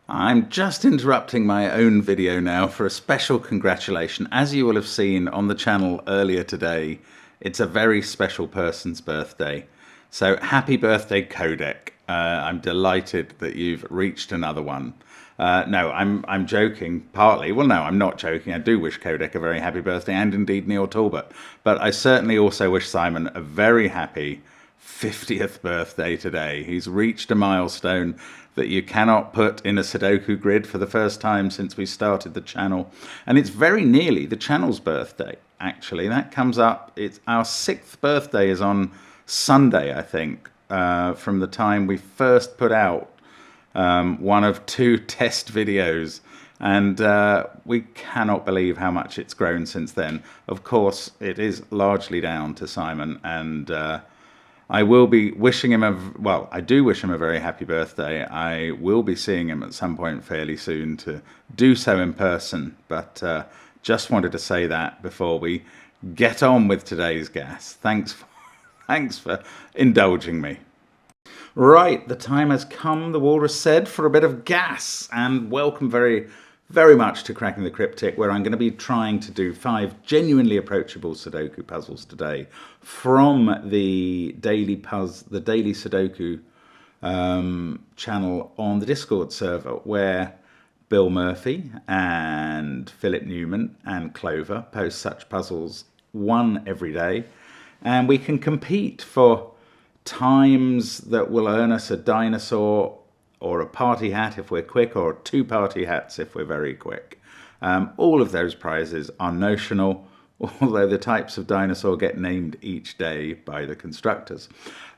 I'm just interrupting my own video now for a special congratulation. As you will have seen on the channel earlier today, it's a very special person's birthday. So happy birthday, Codec. I'm delighted that you've reached another one. No, I'm joking, partly. Well, no, I'm not joking. I do wish Codec a very happy birthday, and indeed Neil Talbot. But I certainly also wish Simon a very happy 50th birthday today. He's reached a milestone that you cannot put in a Sudoku grid for the first time since we started the channel. And it's very nearly the channel's birthday, actually. That comes up, it's our 6th birthday is on Sunday, I think, from the time we first put out one of 2 test videos. And we cannot believe how much it's grown since then. Of course, it is largely down to Simon, and I will be wishing him I do wish him a very happy birthday. I will be seeing him at some point fairly soon to do so in person, but just wanted to say that before we get on with today's gas. Thanks for indulging me. Right, the time has come, the walrus said, for a bit of gas, and welcome very much to Cracking the Cryptic, where I'm going to be trying to do 5 genuinely approachable Sudoku puzzles today from the daily Sudoku channel on the Discord server, where Bill Murphy and Philip Newman and Clover post such puzzles, one every day, and we can compete for times that will earn us a dinosaur or a party hat if we're quick, or 2 party hats if we're very quick. All of those prizes are notional, although the types of dinosaur get named each day by the constructors.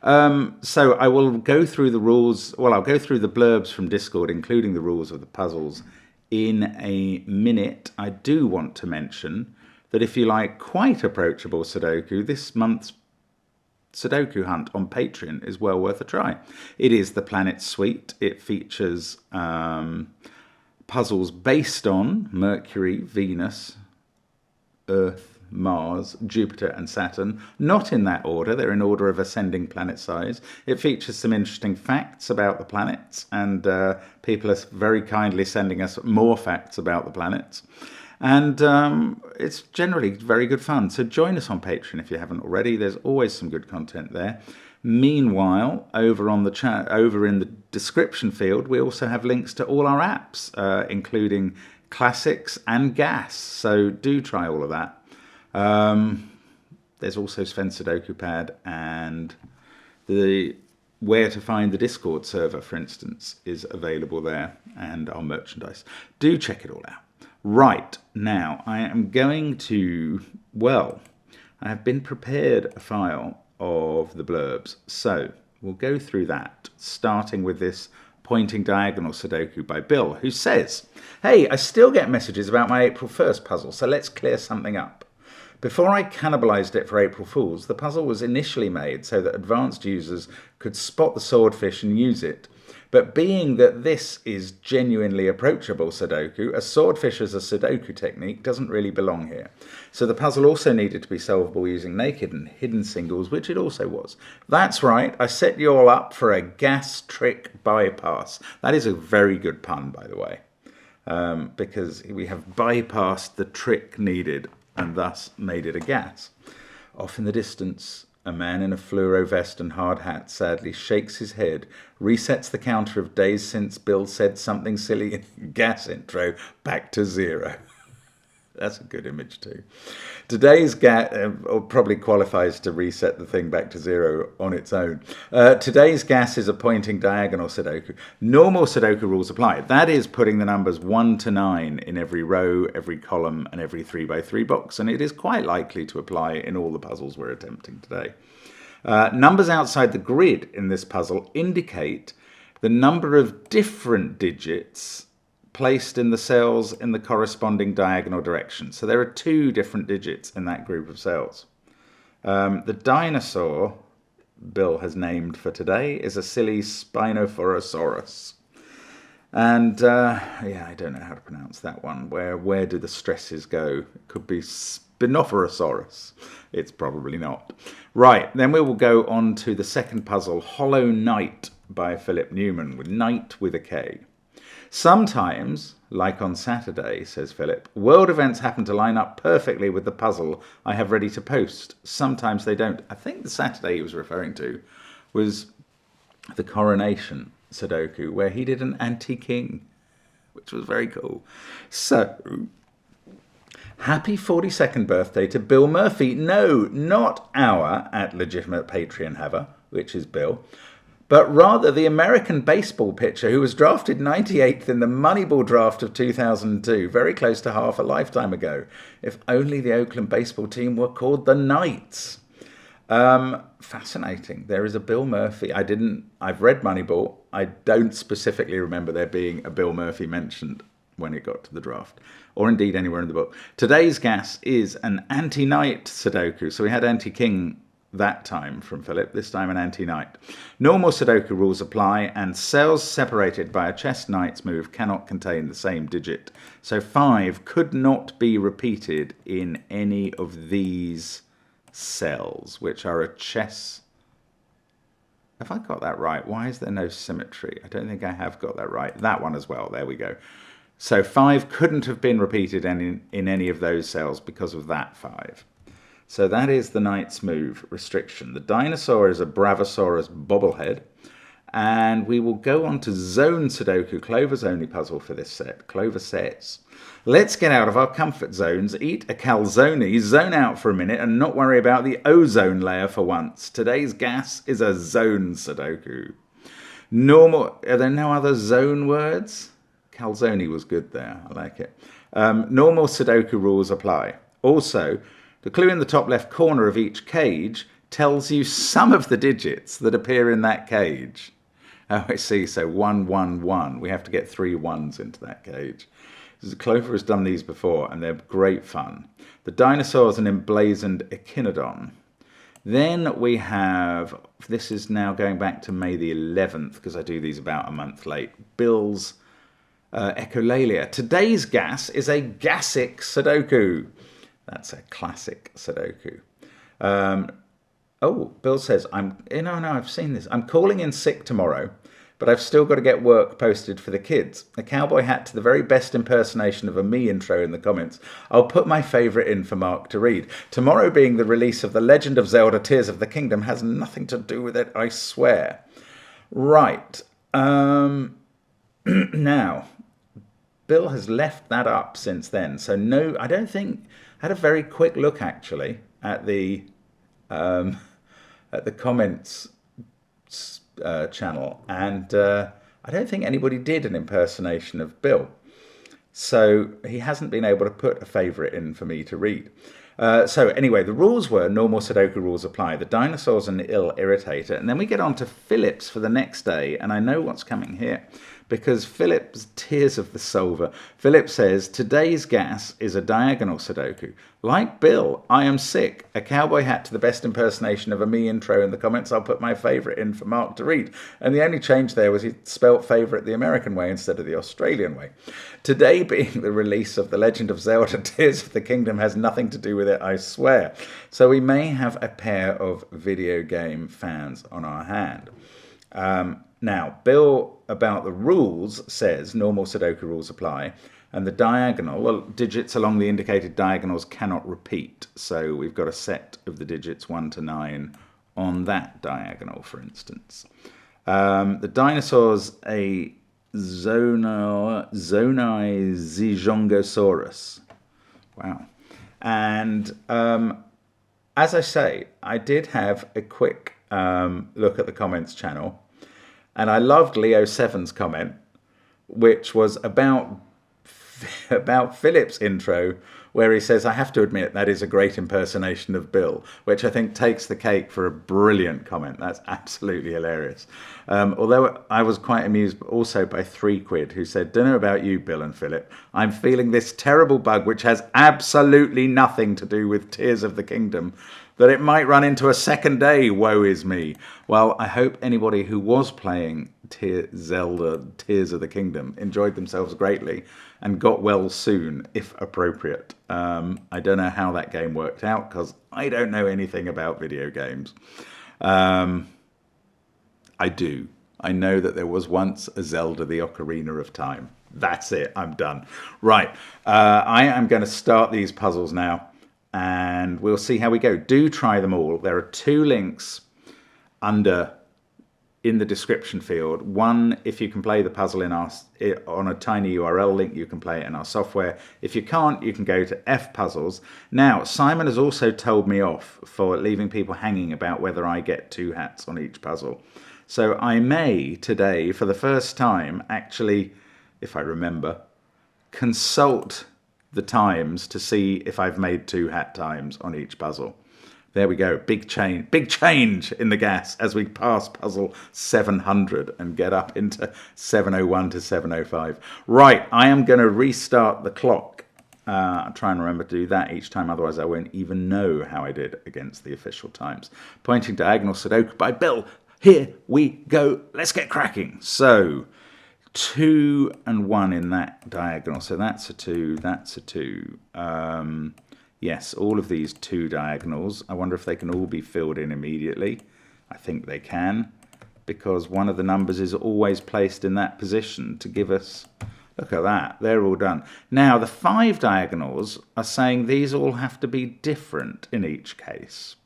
So I will go through the rules, I'll go through the blurbs from Discord, including the rules of the puzzles, in a minute. I do want to mention that if you like quite approachable Sudoku, this month's Sudoku Hunt on Patreon is well worth a try. It is the Planet Suite. It features puzzles based on Mercury, Venus, Earth, Mars, Jupiter and Saturn. Not in that order, they're in order of ascending planet size. It features some interesting facts about the planets, and people are very kindly sending us more facts about the planets. And it's generally very good fun. So join us on Patreon if you haven't already. There's always some good content there. Meanwhile, over on the chat, over in the description field, we also have links to all our apps, including classics and gas. So do try all of that. There's also Sven Sudoku Pad, and the where to find the Discord server, for instance, is available there, and our merchandise. Do check it all out. Right, now I am going to, I have been prepared a file of the blurbs, so we'll go through that, starting with this pointing diagonal Sudoku by Bill, who says, "Hey, I still get messages about my April 1st puzzle, so let's clear something up. Before I cannibalized it for April Fools, the puzzle was initially made so that advanced users could spot the swordfish and use it. But being that this is genuinely approachable Sudoku, a swordfish as a Sudoku technique doesn't really belong here. So the puzzle also needed to be solvable using naked and hidden singles, which it also was. That's right, I set you all up for a gas trick bypass." That is a very good pun, by the way, because we have bypassed the trick needed and thus made it a gas. Off in the distance, a man in a fluoro vest and hard hat sadly shakes his head, resets the counter of days since Bill said something silly in the gas intro, back to 0. That's a good image too. Today's gas probably qualifies to reset the thing back to 0 on its own. Today's gas is a pointing diagonal Sudoku. Normal Sudoku rules apply. That is putting the numbers 1 to 9 in every row, every column, and every 3x3 box, and it is quite likely to apply in all the puzzles we're attempting today. Numbers outside the grid in this puzzle indicate the number of different digits placed in the cells in the corresponding diagonal direction. So there are 2 different digits in that group of cells. The dinosaur Bill has named for today is a silly Spinophorosaurus. And I don't know how to pronounce that one. Where do the stresses go? It could be Spinophorosaurus. It's probably not. Right, then we will go on to the second puzzle, Hollow Knight by Philip Newman, with Knight with a K. Sometimes, like on Saturday, says Philip, world events happen to line up perfectly with the puzzle I have ready to post. Sometimes they don't. I think the Saturday he was referring to was the coronation Sudoku, where he did an anti-king, which was very cool. So, happy 42nd birthday to Bill Murphy. No, not our @legitimate Patreon haver, which is Bill, but rather the American baseball pitcher who was drafted 98th in the Moneyball draft of 2002, very close to half a lifetime ago. If only the Oakland baseball team were called the Knights. Fascinating. There is a Bill Murphy. I've read Moneyball. I don't specifically remember there being a Bill Murphy mentioned when it got to the draft, or indeed anywhere in the book. Today's gas is an anti-knight Sudoku. So we had anti-king that time from Philip, this time an anti-knight. Normal Sudoku rules apply, and cells separated by a chess knight's move cannot contain the same digit. So 5 could not be repeated in any of these cells, which are a chess. Have I got that right? Why is there no symmetry? I don't think I have got that right. That one as well. There we go. So 5 couldn't have been repeated in any of those cells because of that 5. So that is the knight's move restriction. The dinosaur is a Bravosaurus bobblehead. And we will go on to zone Sudoku, Clover's only puzzle for this set. Clover says, let's get out of our comfort zones, eat a calzone, zone out for a minute, and not worry about the ozone layer for once. Today's gas is a zone Sudoku. Normal, are there no other zone words? Calzone was good there, I like it. Normal Sudoku rules apply. Also, the clue in the top left corner of each cage tells you some of the digits that appear in that cage. Oh, I see. So 1, 1, 1. We have to get 3 ones into that cage. Clover has done these before, and they're great fun. The dinosaur is an emblazoned echinodon. Then we have, this is now going back to May the 11th, because I do these about a month late, Bill's echolalia. Today's gas is a gasic Sudoku. That's a classic Sudoku. Oh, Bill says, no, I've seen this. I'm calling in sick tomorrow, but I've still got to get work posted for the kids. A cowboy hat to the very best impersonation of a me intro in the comments. I'll put my favourite in for Mark to read. Tomorrow being the release of The Legend of Zelda Tears of the Kingdom has nothing to do with it, I swear. Right. Now, Bill has left that up since then. So no, I don't think, I had a very quick look actually at the comments channel, and I don't think anybody did an impersonation of Bill. So he hasn't been able to put a favourite in for me to read. So anyway, the rules were normal Sudoku rules apply. The dinosaur's an ill irritator. And then we get on to Philip's for the next day. And I know what's coming here because Philip's Tears of the Solver. Philip says, today's gas is a diagonal Sudoku. Like Bill, I am sick. A cowboy hat to the best impersonation of a me intro in the comments. I'll put my favourite in for Mark to read. And the only change there was he spelt favourite the American way instead of the Australian way. Today being the release of The Legend of Zelda Tears of the Kingdom has nothing to do with it, I swear. So we may have a pair of video game fans on our hand. Now, Bill, about the rules, says normal Sudoku rules apply, and the diagonal, well, digits along the indicated diagonals cannot repeat. So we've got a set of the digits 1 to 9 on that diagonal, for instance. The dinosaur's a Zonai Wow. And as I say, I did have a quick look at the comments channel. And I loved Leo Seven's comment, which was about Philip's intro, where he says, I have to admit that is a great impersonation of Bill, which I think takes the cake for a brilliant comment. That's absolutely hilarious. Although I was quite amused also by 3 Quid, who said, don't know about you, Bill and Philip. I'm feeling this terrible bug, which has absolutely nothing to do with Tears of the Kingdom, that it might run into a second day, woe is me. Well, I hope anybody who was playing Zelda Tears of the Kingdom enjoyed themselves greatly and got well soon, if appropriate. I don't know how that game worked out, because I don't know anything about video games. I do. I know that there was once a Zelda the Ocarina of Time. That's it. I'm done. Right. I am going to start these puzzles now, and we'll see how we go. Do try them all. There are 2 links in the description field. One, if you can play the puzzle on a tiny URL link, you can play it in our software. If you can't, you can go to F Puzzles. Now, Simon has also told me off for leaving people hanging about whether I get 2 hats on each puzzle. So I may today, for the first time, actually, if I remember, consult the times to see if I've made 2 hat times on each puzzle. There we go. Big change in the gas as we pass puzzle 700 and get up into 701 to 705. Right, I am going to restart the clock. I'll try and remember to do that each time, otherwise I won't even know how I did against the official times. Pointing Diagonal Sudoku by Bill. Here we go. Let's get cracking. So 2 and 1 in that diagonal. So that's a 2, that's a 2. Yes, all of these 2 diagonals. I wonder if they can all be filled in immediately. I think they can, because one of the numbers is always placed in that position to give us... Look at that, they're all done. Now, the 5 diagonals are saying these all have to be different in each case.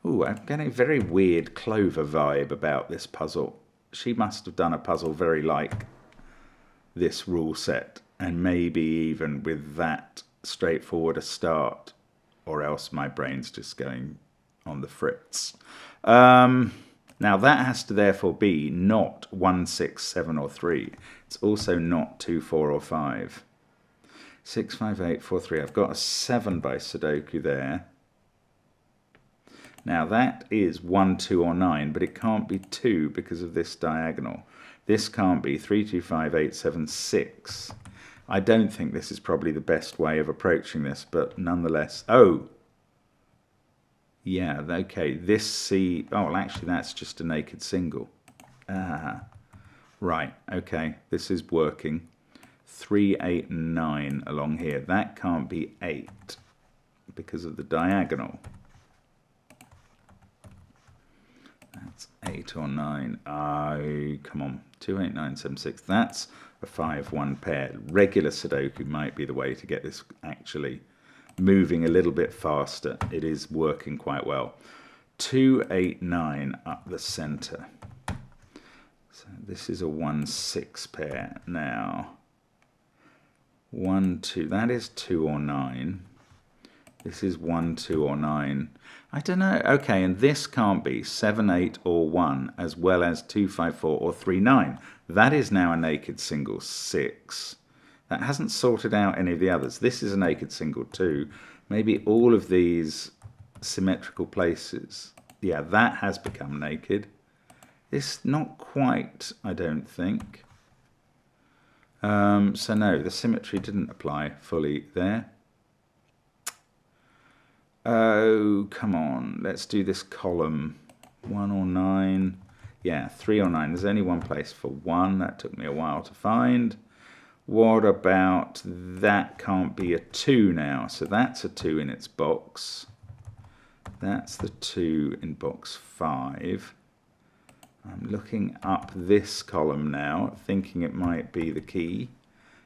Ooh, I'm getting a very weird Clover vibe about this puzzle. She must have done a puzzle very like this rule set, and maybe even with that straightforward a start, or else my brain's just going on the fritz. Now that has to therefore be not 1, 6, 7 or 3. It's also not 2, 4 or 5. 6, 5, 8, 4, 3. I've got a 7 by Sudoku there. Now that is 1, 2 or 9, but it can't be 2 because of this diagonal. This can't be 3, 2, 5, 8, 7, 6. I don't think this is probably the best way of approaching this, but nonetheless... Oh! Yeah, okay, this C... Oh, well, actually, that's just a naked single. Ah, right, okay, this is working. 3, 8, and 9 along here. That can't be 8 because of the diagonal. That's 8 or 9. Oh, come on. 2, 8, 9, 7, 6. That's a 5, 1 pair. Regular Sudoku might be the way to get this actually moving a little bit faster. It is working quite well. 2, 8, 9 up the center. So this is a 1, 6 pair. Now, 1, 2. That is 2 or 9. This is 1, 2 or 9. I don't know. Okay, and this can't be 7, 8 or 1, as well as 2, 5, 4 or 3, 9. That is now a naked single 6. That hasn't sorted out any of the others. This is a naked single 2. Maybe all of these symmetrical places. Yeah, that has become naked. It's not quite, I don't think. So no, the symmetry didn't apply fully there. Oh, come on. Let's do this column. 1 or 9. Yeah, 3 or 9. There's only one place for 1. That took me a while to find. What about that? Can't be a 2 now. So that's a 2 in its box. That's the 2 in box 5. I'm looking up this column now, thinking it might be the key.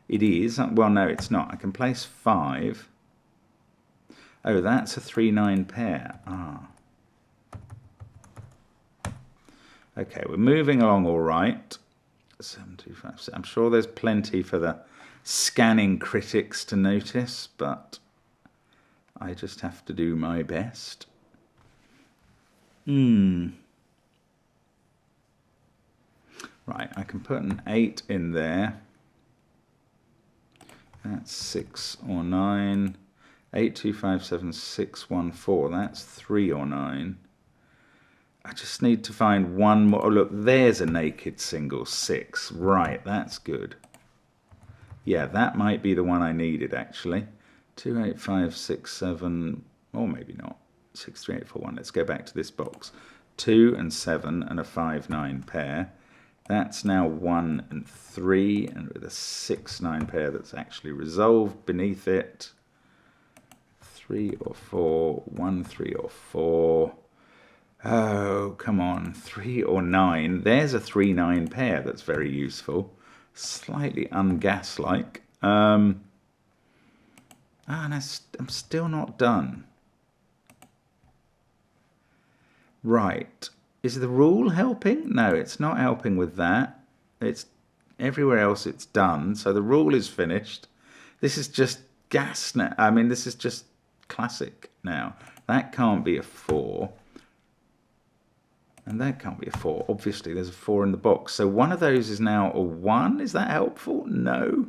It is. Well, no, it's not. I can place 5. Oh, that's a 3, 9 pair. Ah. Okay, we're moving along all right. 7, 2, 5, 6. I'm sure there's plenty for the scanning critics to notice, but I just have to do my best. Right, I can put an 8 in there. That's 6 or 9. 8, 2, 5, 7, 6, 1, 4. That's 3 or 9. I just need to find one more. Oh, look, there's a naked single 6. Right, that's good. Yeah, that might be the one I needed, actually. 2, 8, 5, 6, 7, or maybe not. 6, 3, 8, 4, 1. Let's go back to this box. 2 and 7 and a 5, 9 pair. That's now 1 and 3, and with a 6, 9 pair that's actually resolved beneath it. 3 or 4, 1, 3 or 4. Oh, come on. 3 or 9. There's a 3-9 pair that's very useful. Slightly ungas-like. And I'm still not done. Right. Is the rule helping? No, it's not helping with that. It's everywhere else it's done. So the rule is finished. This is just gas now. I mean, this is just classic now. That can't be a 4. And that can't be a 4. Obviously, there's a 4 in the box. So one of those is now a 1. Is that helpful? No.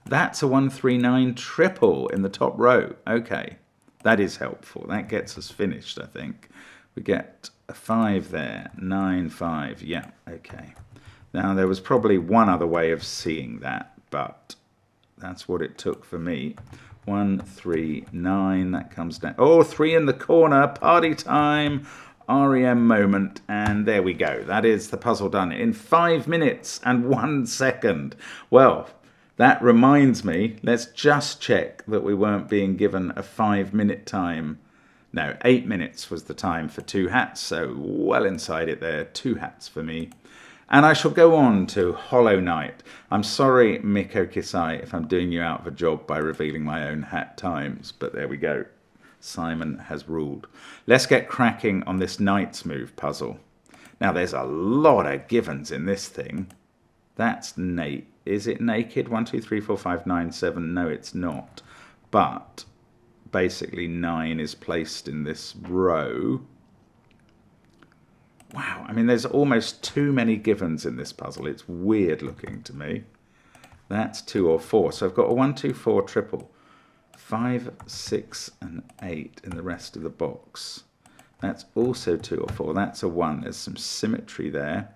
That's a 139 triple in the top row. Okay. That is helpful. That gets us finished, I think. We get a 5 there. 9, 5. Yeah, okay. Now, there was probably one other way of seeing that, but that's what it took for me. 1, 3, 9. That comes down. Oh, 3 in the corner. Party time. REM moment. And there we go. That is the puzzle done in 5 minutes and 1 second. Well, that reminds me, let's just check that we weren't being given a 5-minute time. No, 8 minutes was the time for 2 hats, so well inside it there. 2 hats for me. And I shall go on to Hollow Knight. I'm sorry, Miko Kisai, if I'm doing you out of a job by revealing my own hat times, but there we go. Simon has ruled. Let's get cracking on this Knight's Move puzzle. Now, there's a lot of givens in this thing. That's Nate. Is it naked? 1, 2, 3, 4, 5, 9, 7. No, it's not. But basically 9 is placed in this row. Wow, I mean, there's almost too many givens in this puzzle. It's weird looking to me. That's 2 or 4. So I've got a 1, 2, 4 triple. 5, 6, and 8 in the rest of the box. That's also 2 or 4. That's a 1. There's some symmetry there.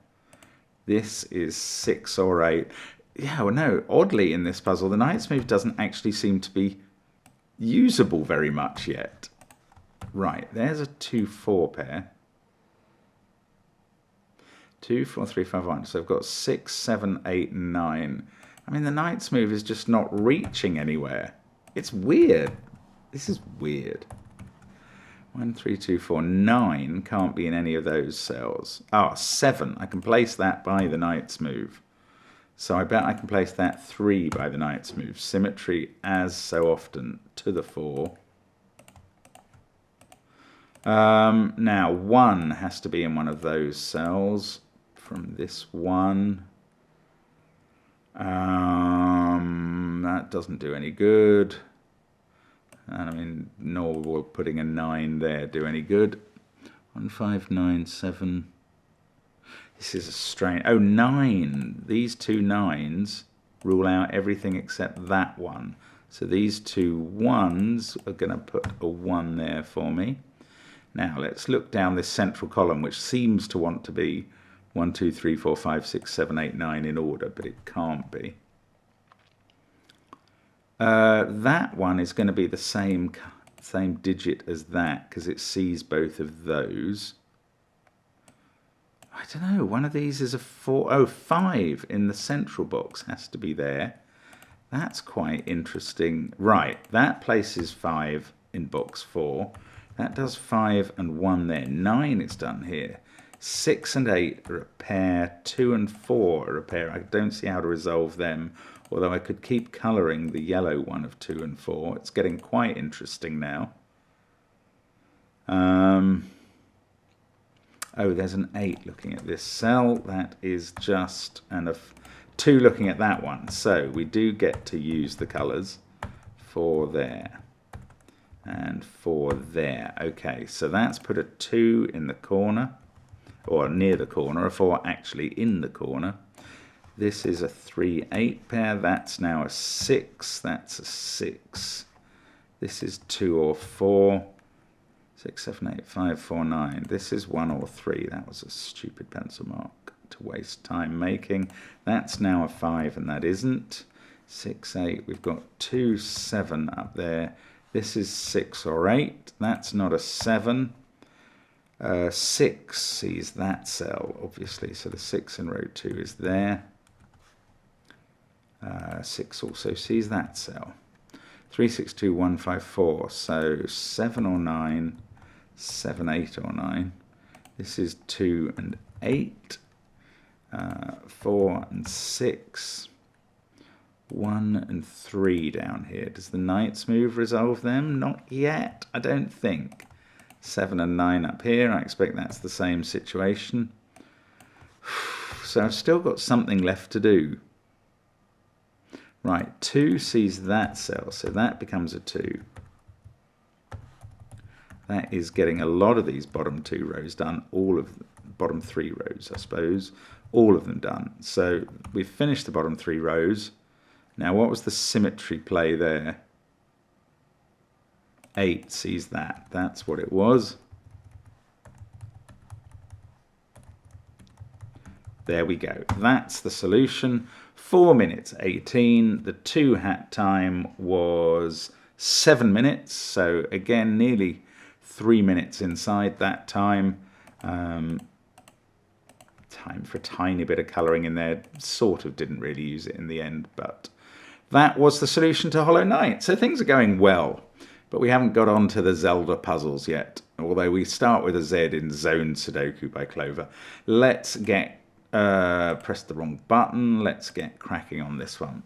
This is 6 or 8. Yeah, well, no, oddly in this puzzle, the Knight's Move doesn't actually seem to be usable very much yet. Right, there's a 2, 4 pair. 2, 4, 3, 5, 1. So I've got 6, 7, 8, and 9. I mean, the Knight's Move is just not reaching anywhere. It's weird. This is weird. 1, 3, 2, 4, 9 can't be in any of those cells. Ah, 7. I can place that by the Knight's Move. So I bet I can place that 3 by the Knight's Move. Symmetry, as so often, to the 4. Now, 1 has to be in one of those cells from this one. That doesn't do any good. And I mean, nor will putting a 9 there do any good. 1, 5, 9, 7. This is a strange... Oh, 9. These 2 9s rule out everything except that one. So these 2 1s are going to put a 1 there for me. Now, let's look down this central column, which seems to want to be 1, 2, 3, 4, 5, 6, 7, 8, 9 in order, but it can't be. That one is going to be the same digit as that, because it sees both of those. I don't know, one of these is a 4. Oh, 5 in the central box has to be there. That's quite interesting. Right, that places 5 in box 4. That does 5 and 1 there. 9 is done here. 6 and 8 are a pair. 2 and 4 are a pair. I don't see how to resolve them, although I could keep colouring the yellow one of 2 and 4. It's getting quite interesting now. Oh, there's an 8 looking at this cell. That is just... and a 2 looking at that one. So we do get to use the colours for there. And 4 there. Okay, so that's put a 2 in the corner, or near the corner, a 4 actually in the corner. This is a 3, 8 pair. That's now a 6. That's a 6. This is 2 or 4. 6, 7, 8, 5, 4, 9. This is 1 or 3. That was a stupid pencil mark to waste time making. That's now a 5, and that isn't. 6, 8. We've got 2, 7 up there. This is 6 or 8. That's not a 7. 6 sees that cell, obviously. So the 6 in row 2 is there. 6 also sees that cell. 3, 6, 2, 1, 5, 4. So 7 or 9 7, 8 or 9. This is 2 and 8. 4 and 6. 1 and 3 down here. Does the knight's move resolve them? Not yet, I don't think. 7 and 9 up here. I expect that's the same situation. So I've still got something left to do. Right, 2 sees that cell, so that becomes a 2. That is getting a lot of these bottom 2 rows done, all of the bottom 3 rows, I suppose, all of them done. So we've finished the bottom 3 rows. Now, what was the symmetry play there? 8 sees that. That's what it was. There we go. That's the solution. 4 minutes 18. The 2 hat time was 7 minutes. So again, nearly 3 minutes inside that time. Time for a tiny bit of colouring in there. Sort of didn't really use it in the end, but that was the solution to Hollow Knight. So things are going well, but we haven't got on to the Zelda puzzles yet, although we start with a Z in Zone Sudoku by Clover. Let's get, press the wrong button, let's get cracking on this one.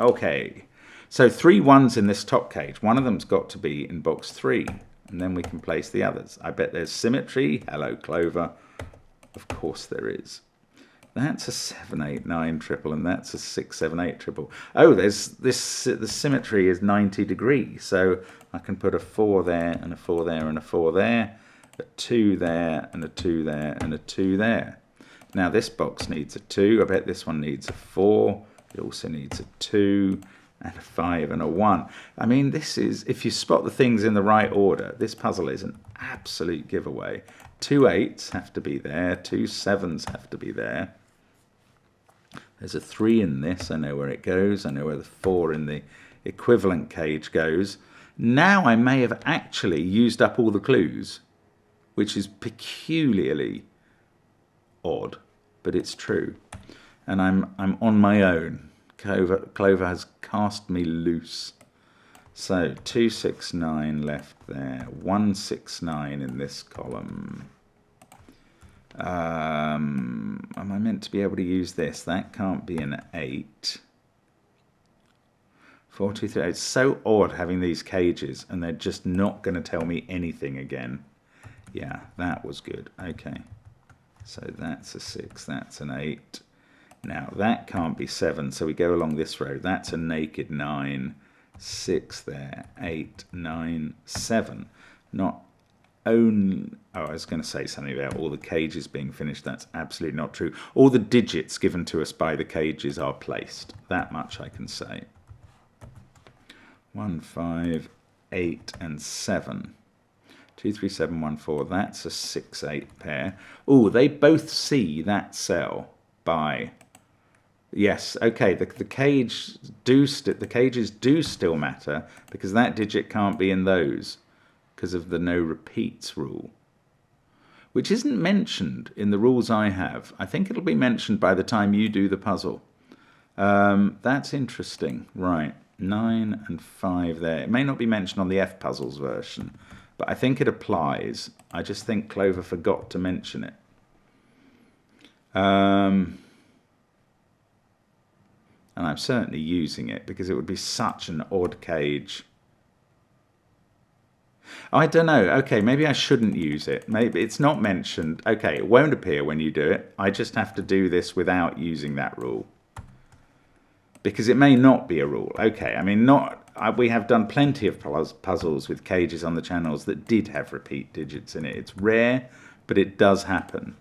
Okay, so 3 1s in this top cage. One of them's got to be in box 3, and then we can place the others. I bet there's symmetry. Hello, Clover. Of course there is. That's a 7, 8, 9 triple, and that's a 6, 7, 8 triple. Oh, there's this. The symmetry is 90 degrees, so I can put a 4 there, and a 4 there, and a 4 there, a 2 there, and a 2 there, and a 2 there. Now this box needs a 2. I bet this one needs a 4. It also needs a 2, and a 5, and a 1. I mean, this is, if you spot the things in the right order, this puzzle is an absolute giveaway. 2 8s have to be there. 2 7s have to be there. There's a 3 in this. I know where it goes. I know where the 4 in the equivalent cage goes. Now I may have actually used up all the clues, which is peculiarly odd, but it's true. And I'm on my own. Clover has cast me loose. So 2 6 9 left there. 1 6 9 in this column. Am I meant to be able to use this? That can't be an 8. 4 2 3. It's so odd having these cages, and they're just not going to tell me anything again. Yeah, that was good. Okay, so that's a 6. That's an 8. Now that can't be 7, so we go along this row. That's a naked 9. 6 there. 8 9 7. Not only, oh, I was going to say something about all the cages being finished. That's absolutely not true. All the digits given to us by the cages are placed. That much I can say. 1 5 8 and 7. 2 3 7 1 4. That's a 6 8 pair. Oh, they both see that cell by. Yes, okay. The cages do still matter, because that digit can't be in those, because of the no repeats rule, which isn't mentioned in the rules I have. I think it'll be mentioned by the time you do the puzzle. That's interesting. Right, 9 and 5 there. It may not be mentioned on the F puzzles version, but I think it applies. I just think Clover forgot to mention it. And I'm certainly using it, because it would be such an odd cage. I don't know. Okay, maybe I shouldn't use it. Maybe it's not mentioned. Okay, it won't appear when you do it. I just have to do this without using that rule, because it may not be a rule. Okay, I mean, we have done plenty of puzzles with cages on the channels that did have repeat digits in it. It's rare, but it does happen.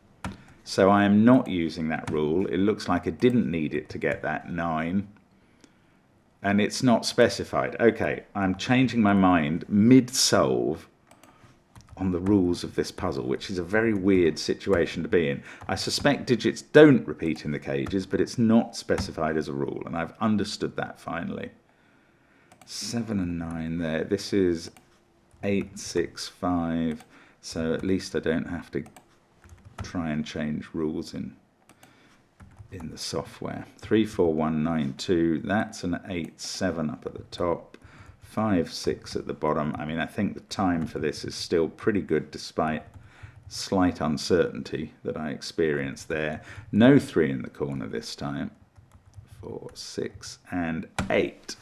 So I am not using that rule. It looks like I didn't need it to get that 9. And it's not specified. Okay, I'm changing my mind mid-solve on the rules of this puzzle, which is a very weird situation to be in. I suspect digits don't repeat in the cages, but it's not specified as a rule, and I've understood that finally. 7 and 9 there. This is 8 6 5, so at least I don't have to try and change rules in the software. 3 4 1 9 2. That's an 8 7 up at the top. 5, 6 at the bottom. I mean, I think the time for this is still pretty good despite slight uncertainty that I experienced there. No 3 in the corner this time. 4, 6, and 8.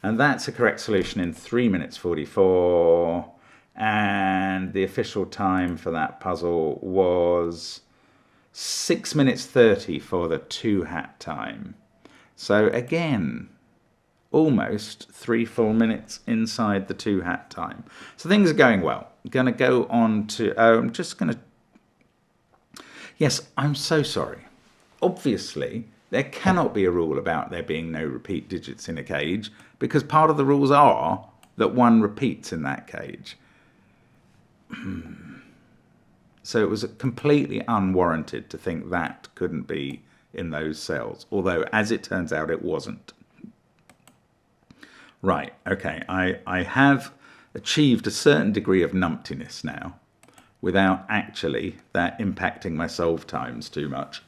And that's a correct solution in 3 minutes 44. And the official time for that puzzle was 6 minutes 30 for the 2 hat time. So again, almost 3 full minutes inside the 2 hat time. So things are going well. I'm going to go on to, I'm just going to, yes, I'm so sorry. Obviously, there cannot be a rule about there being no repeat digits in a cage, because part of the rules are that one repeats in that cage. So it was completely unwarranted to think that couldn't be in those cells, although as it turns out it wasn't. Right, okay, I have achieved a certain degree of numptiness now without actually that impacting my solve times too much,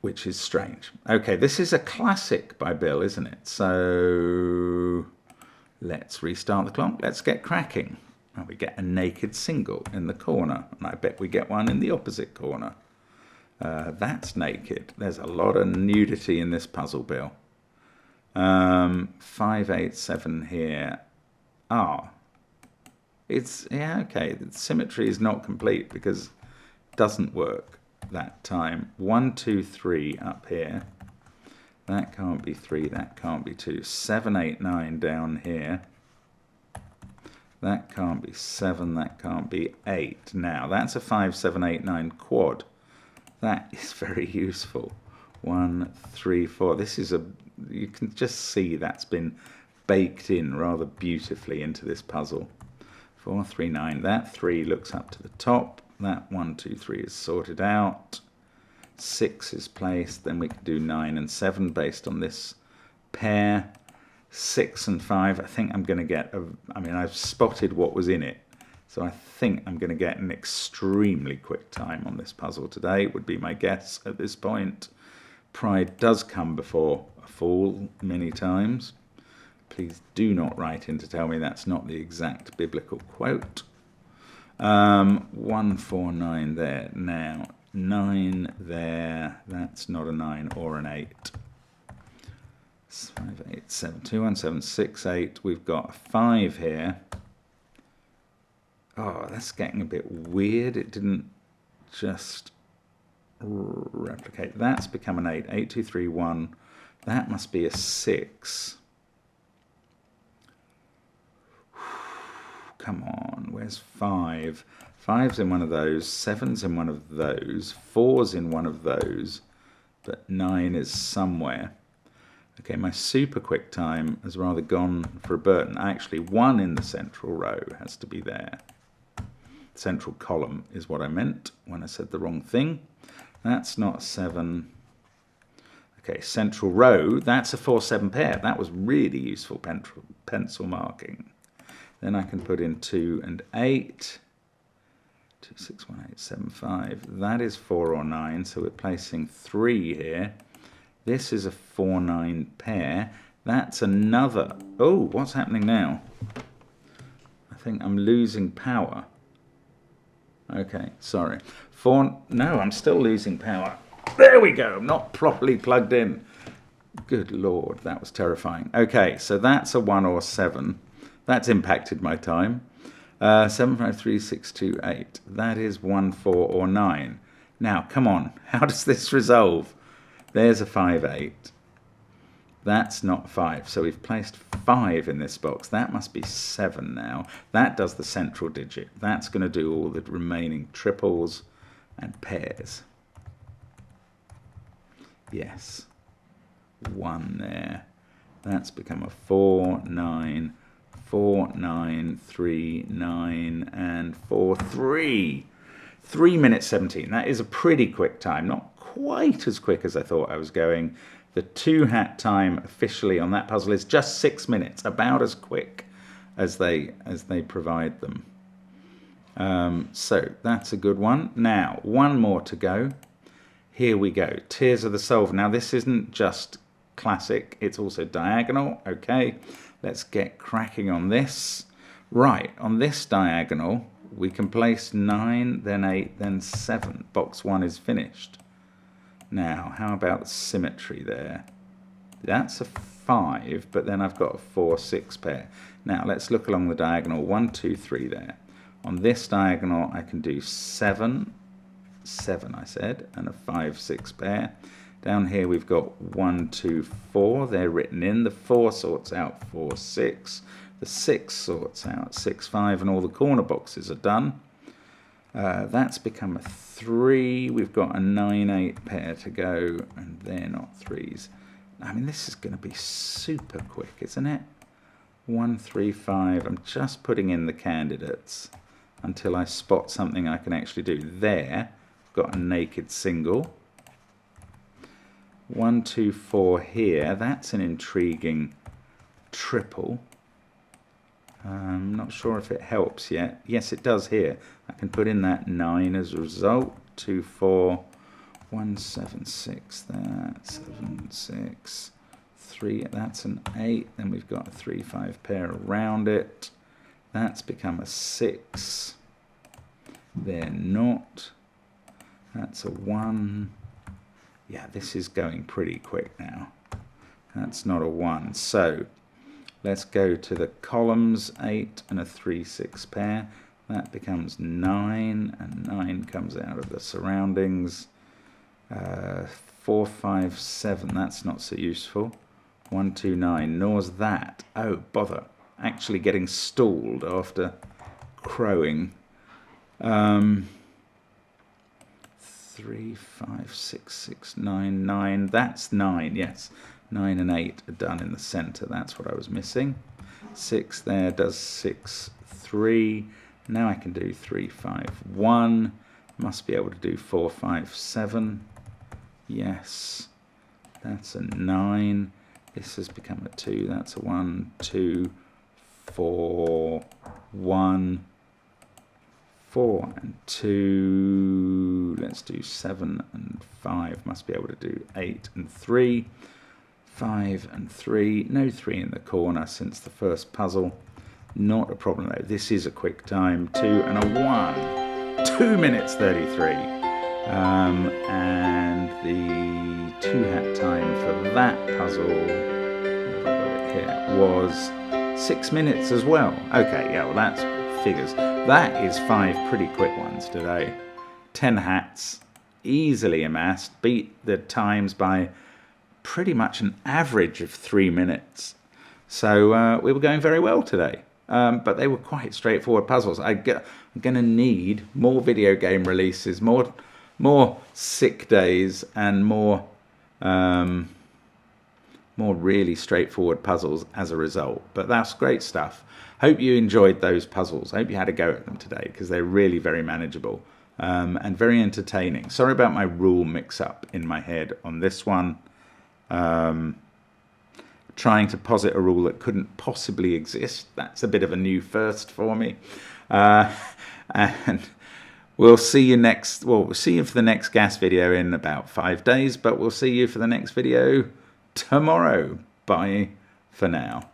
which is strange. Okay, this is a classic by Bill, isn't it? So let's restart the clock. Let's get cracking. And we get a naked single in the corner, and I bet we get one in the opposite corner. That's naked. There's a lot of nudity in this puzzle, Bill. 5, 8, 7 here. It's, yeah, okay. The symmetry is not complete because it doesn't work that time. 1, 2, 3 up here. That can't be 3, that can't be 2. 7, 8, 9 down here. That can't be 7, that can't be 8. Now, that's a 5, 7, 8, 9 quad. That is very useful. 1, 3, 4. This is you can just see that's been baked in rather beautifully into this puzzle. 4, 3, 9. That 3 looks up to the top. That 1, 2, 3 is sorted out. 6 is placed. Then we can do 9 and 7 based on this pair. 6 and 5, I think I'm going to get, I mean, I've spotted what was in it, so I think I'm going to get an extremely quick time on this puzzle today, would be my guess at this point. Pride does come before a fall many times. Please do not write in to tell me that's not the exact biblical quote. 1, 4, 9 there. Now, 9 there, that's not a 9 or an 8. 5, 8, 7, 2, 1, 7, 6, 8. We've got a 5 here. Oh, that's getting a bit weird. It didn't just replicate. That's become an 8. 8, 2, 3, 1. That must be a 6. Come on, where's 5? 5's in one of those. 7's in one of those. 4's in one of those. But 9 is somewhere. Okay, my super quick time has rather gone for a Burton. Actually, 1 in the central row has to be there. Central column is what I meant when I said the wrong thing. That's not a 7. Okay, central row, that's a 4, 7 pair. That was really useful pencil marking. Then I can put in 2 and 8. 2, 6, 1, 8, 7, 5. That is 4 or 9, so we're placing 3 here. This is a 4, 9 pair. That's another. Oh, what's happening now? I think I'm losing power. Okay, sorry. 4, no, I'm still losing power. There we go, I'm not properly plugged in. Good Lord, that was terrifying. Okay, so that's a 1 or 7. That's impacted my time. 7, 5, 3, 6, 2, 8. That is 1, 4 or 9. Now, come on, how does this resolve? There's a 5, 8. That's not 5. So we've placed 5 in this box. That must be 7 now. That does the central digit. That's going to do all the remaining triples and pairs. Yes. 1 there. That's become a 4, 9, 4, 9, 3, 9, and 4, 3. 3 minutes 17. That is a pretty quick time. Not quite as quick as I thought I was going. The 2 hat time officially on that puzzle is just 6 minutes, about as quick as they provide them. So that's a good one. Now, one more to go. Here we go. Tears of the Solver. Now, this isn't just classic, it's also diagonal. Okay, let's get cracking on this. Right, on this diagonal, we can place 9, then 8, then 7. Box 1 is finished. Now, how about symmetry there? That's a 5, but then I've got a 4, 6 pair. Now, let's look along the diagonal. 1, 2, 3 there. On this diagonal, I can do 7, I said, and a 5, 6 pair. Down here, we've got 1, 2, 4. They're written in. The 4 sorts out 4, 6. The 6 sorts out 6, 5, and all the corner boxes are done. That's become a 3. We've got a 9, 8 pair to go, and they're not 3s. I mean, this is going to be super quick, isn't it? 1, 3, 5. I'm just putting in the candidates until I spot something I can actually do. There, got a naked single. 1, 2, 4 here. That's an intriguing triple. I'm not sure if it helps yet. Yes, it does here. I can put in that 9 as a result. 2, 4, 1, 7, 6 there. 7, 6, 3. That's an 8. Then we've got a 3, 5 pair around it. That's become a 6. They're not. That's a 1. Yeah, this is going pretty quick now. That's not a 1. So let's go to the columns. 8 and a 3, 6 pair. That becomes 9, and 9 comes out of the surroundings. 4, 5, 7. That's not so useful. 1, 2, 9. Nor's that. Oh, bother. Actually getting stalled after crowing. 3, 5, 6, 6, 9, 9. That's 9, yes. 9 and 8 are done in the center. That's what I was missing. 6 there does 6, 3. Now I can do 3, 5, 1. Must be able to do 4, 5, 7. Yes. That's a 9. This has become a 2. That's a 1, 2, 4, 1. 4 and 2, let's do 7 and 5, must be able to do 8 and 3, 5 and 3, no 3 in the corner since the first puzzle, not a problem though, this is a quick time, 2 and a 1, 2 minutes 33, and the 2 hat time for that puzzle, where have I got it here, was 6 minutes as well. Okay, yeah, well that's figures. That is 5 pretty quick ones today. 10 hats, easily amassed, beat the times by pretty much an average of 3 minutes. So we were going very well today. But they were quite straightforward puzzles. I'm going to need more video game releases, more sick days, and more really straightforward puzzles as a result. But that's great stuff. Hope you enjoyed those puzzles. I hope you had a go at them today because they're really very manageable and very entertaining. Sorry about my rule mix-up in my head on this one. Trying to posit a rule that couldn't possibly exist. That's a bit of a new first for me. And we'll see you next. Well, we'll see you for the next gas video in about 5 days, but we'll see you for the next video tomorrow. Bye for now.